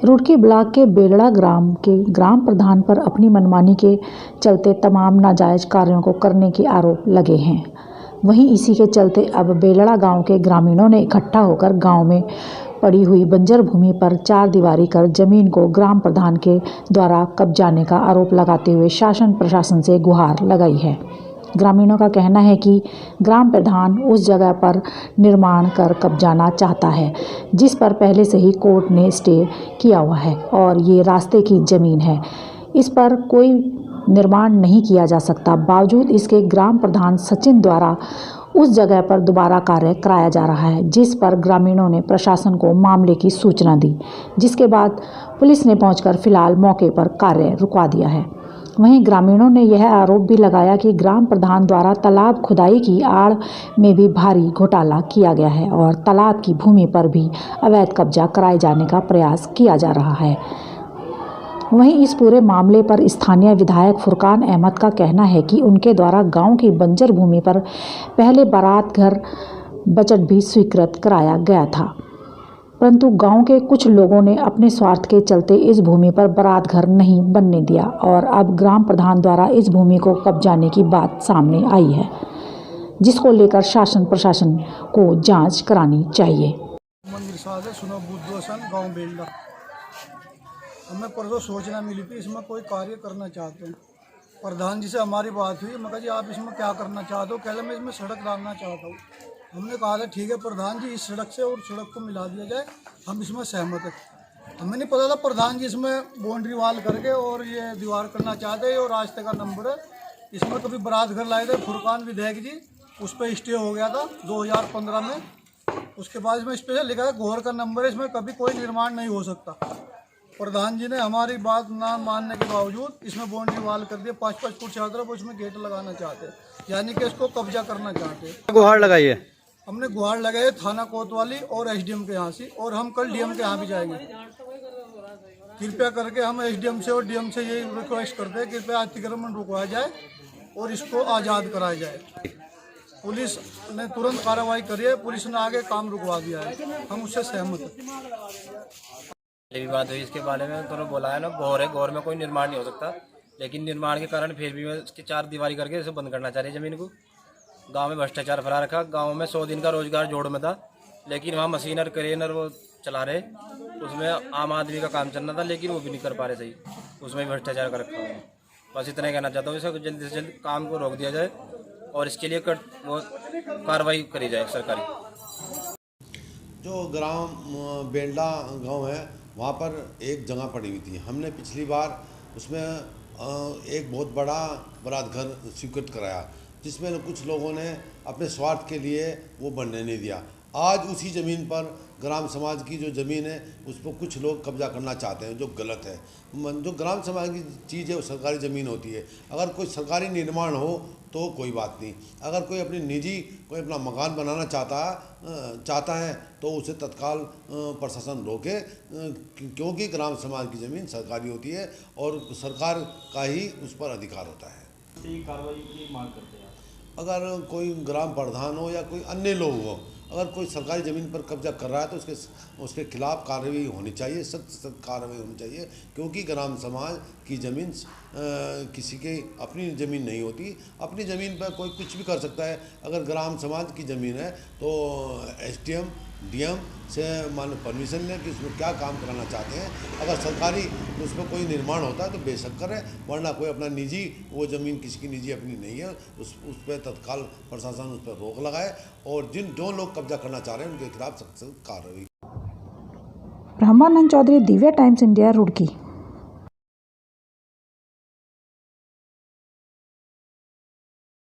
Roorkee block के बेलड़ा ग्राम के ग्राम प्रधान पर अपनी मनमानी के चलते तमाम नाजायज कार्यों को करने के आरोप लगे हैं। वहीं इसी के चलते अब बेलड़ा गांव के ग्रामीणों ने इकट्ठा होकर गांव में पड़ी हुई बंजर भूमि पर चारदीवारी कर जमीन को ग्राम प्रधान के द्वारा कब्जाने का आरोप लगाते हुए शासन प्रशासन से गुहार लगाई है। ग्रामीणों का कहना है कि ग्राम प्रधान उस जगह पर निर्माण कर कब्जाना चाहता है जिस पर पहले से ही कोर्ट ने स्टे किया हुआ है और ये रास्ते की ज़मीन है, इस पर कोई निर्माण नहीं किया जा सकता। बावजूद इसके ग्राम प्रधान सचिन द्वारा उस जगह पर दोबारा कार्य कराया जा रहा है, जिस पर ग्रामीणों ने प्रशासन को मामले की सूचना दी, जिसके बाद पुलिस ने पहुंचकर फिलहाल मौके पर कार्य रुकवा दिया है। वहीं ग्रामीणों ने यह आरोप भी लगाया कि ग्राम प्रधान द्वारा तालाब खुदाई की आड़ में भी भारी घोटाला किया गया है और तालाब की भूमि पर भी अवैध कब्जा कराए जाने का प्रयास किया जा रहा है। वहीं इस पूरे मामले पर स्थानीय विधायक फुरकान अहमद का कहना है कि उनके द्वारा गांव की बंजर भूमि पर पहले बारात घर बजट भी स्वीकृत कराया गया था, परंतु गांव के कुछ लोगों ने अपने स्वार्थ के चलते इस भूमि पर बारात घर नहीं बनने दिया और अब ग्राम प्रधान द्वारा इस भूमि को कब्जाने की बात सामने आई है, जिसको लेकर शासन प्रशासन को जांच करानी चाहिए। हमें परसों सूचना मिली थी इसमें कोई कार्य करना चाहते हैं। प्रधान जी से हमारी बात हुई, मैं कहा जी आप इसमें क्या करना चाहते हो? कहले मैं इसमें सड़क डालना चाहता हूँ। हमने कहा था ठीक है प्रधान जी, इस सड़क से और सड़क को मिला दिया जाए, हम इसमें सहमत हैं। हमें नहीं पता था प्रधान जी इसमें बाउंड्री वाल करके और ये दीवार करना चाहते हैं और रास्ते का नंबर है। इसमें कभी बारात घर लाए थे फुरकान विधायक जी, उस पर स्टे हो गया था 2015 में। उसके बाद इसमें स्पेशल लिखा था घोर का नंबर है, इसमें कभी कोई निर्माण नहीं हो सकता। प्रधान जी ने हमारी बात ना मानने के बावजूद इसमें बाउंड्री वाल कर दिया 5-5 फुट चादर, वो इसमें गेट लगाना चाहते हैं, यानी कि इसको कब्जा करना चाहते हैं। गुहार लगाई है, हमने गुहार लगाई थाना कोतवाली और एसडीएम के यहाँ से, और हम कल डीएम के यहाँ भी जाएंगे। कृपया करके हम एसडीएम से और डीएम से यही रिक्वेस्ट करते हैं, कृपया अतिक्रमण रुकवाया जाए और इसको आज़ाद कराया जाए। पुलिस ने तुरंत कार्रवाई करी है, पुलिस ने आगे काम रुकवा दिया है, हम उससे सहमत हैं। भी बात हुई इसके बारे में, तो बोला है ना गौर में कोई निर्माण नहीं हो सकता, लेकिन निर्माण के कारण फिर भी उसकी चार दीवारी करके इसे बंद करना चाह रही है ज़मीन को। गांव में भ्रष्टाचार फैला रखा, गांव में 100 दिन का रोजगार जोड़ में था, लेकिन वहाँ मशीनर क्रेनर वो चला रहे, उसमें आम आदमी का काम चलना था लेकिन वो भी नहीं कर पा रहे सही, उसमें भी भ्रष्टाचार कर रखा है। बस इतना ही कहना चाहता हूँ, इसे जल्दी से जल्दी काम को रोक दिया जाए और इसके लिए वो कार्रवाई करी जाए सरकारी। जो ग्राम बेलड़ा गाँव है वहाँ पर एक जगह पड़ी हुई थी, हमने पिछली बार उसमें एक बहुत बड़ा बारात घर स्वीकृत कराया, जिसमें कुछ लोगों ने अपने स्वार्थ के लिए वो बनने नहीं दिया। आज उसी ज़मीन पर ग्राम समाज की जो ज़मीन है उस पर कुछ लोग कब्जा करना चाहते हैं, जो गलत है। जो ग्राम समाज की चीज़ है वो सरकारी ज़मीन होती है, अगर कोई सरकारी निर्माण हो तो कोई बात नहीं, अगर कोई अपनी निजी कोई अपना मकान बनाना चाहता है तो उसे तत्काल प्रशासन रोके, क्योंकि ग्राम समाज की ज़मीन सरकारी होती है और सरकार का ही उस पर अधिकार होता है। कार्रवाई की मांग करते हैं। अगर कोई ग्राम प्रधान हो या कोई अन्य लोग हो, अगर कोई सरकारी ज़मीन पर कब्जा कर रहा है तो उसके खिलाफ कार्रवाई होनी चाहिए, सख्त कार्रवाई होनी चाहिए, क्योंकि ग्राम समाज की ज़मीन किसी के अपनी ज़मीन नहीं होती। अपनी ज़मीन पर कोई कुछ भी कर सकता है। अगर ग्राम समाज की ज़मीन है तो एसडीएम डीएम से मानो परमिशन लें कि उसमें क्या काम कराना चाहते हैं। अगर सरकारी उस पर कोई निर्माण होता है तो बेशक करें, वरना कोई अपना निजी वो ज़मीन किसी की निजी अपनी नहीं है, उस पर तत्काल प्रशासन उस पर रोक लगाए और जो लोग कब्जा करना चाह रहे हैं उनके खिलाफ सख्त कार्रवाई। ब्रह्मानंद चौधरी, दिव्या टाइम्स इंडिया, रुड़की।